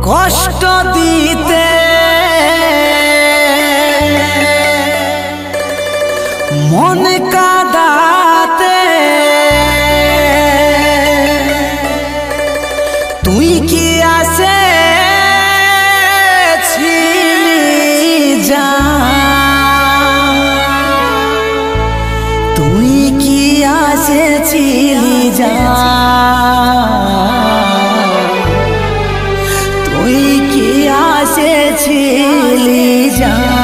কষ্ট দিতে মন কাঁদাতে তুই কি আসেছিলি জান, তুই কি আসেছিলি জান, তুই কি আসেছিলি জান।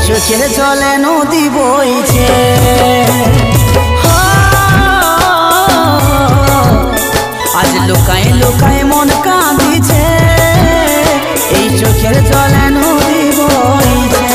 চোখের জলে নদী বইছে, আজ লুকায় লুকায় মন কাঁদিছে, এই চোখের জলে নদী বইছে।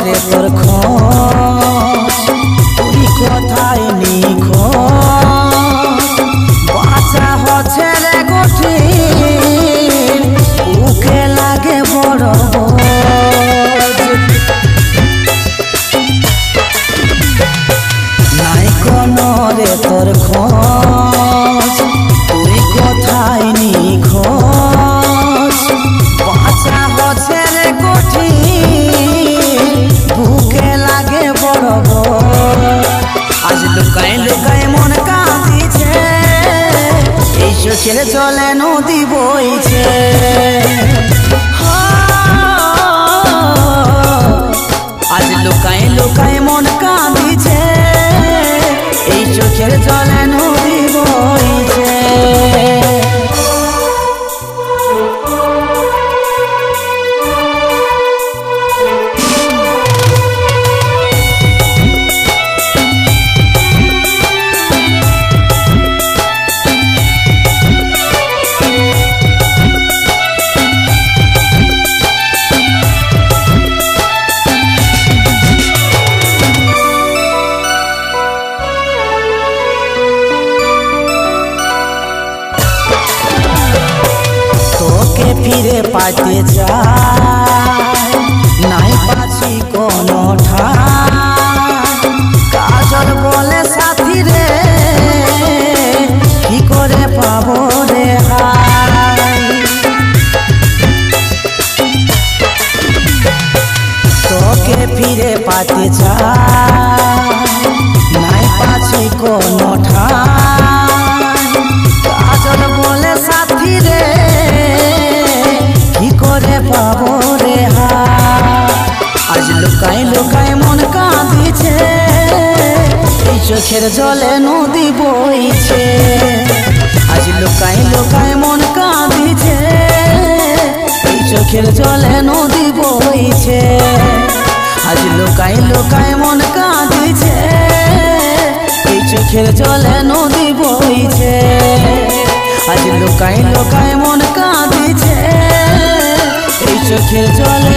রে তোর খোঁজ তুই কোথায় নিখোঁজ, বাঁচা হচ্ছে রে কঠিন, বুকে লাগে বড় নাই কোনো রে তোর খোঁজ তুই কোথায় নিখোঁজ, বাঁচা হচ্ছে রে কঠিন, বুকে লাগে বড় আজ লুকায় লুকায় মন কাঁদিছে, এই চোখের জলে নদী বইছে। আজ লুকায় লুকায় মন কাঁদিছে, এই চোখের জলে নদী বইছে। ফিরে পাইতে চাই নাই পাচ্ছি কোনো ঠাই, কাজল বলে সাথী রে কি করে পাবো রে হাই, তোকে ফিরে পাইতে চাই নাই পাচ্ছি কোনো ঠাই, কাজল বলে সাথী রে কি করে পাবো রে আজ লুকায় লুকায় মন কাঁদিছে, এই চোখের জলে নদী বইছে, আজ লুকায় লুকায় মন কাঁদিছে, এই চোখের জলে নদী বইছে, আজ লুকায় লুকায় মন কাঁদিছে, এই চোখের জলে নদী বইছে, আজ লুকায় লুকায় মন কাঁদিছে, এই চোখের জলে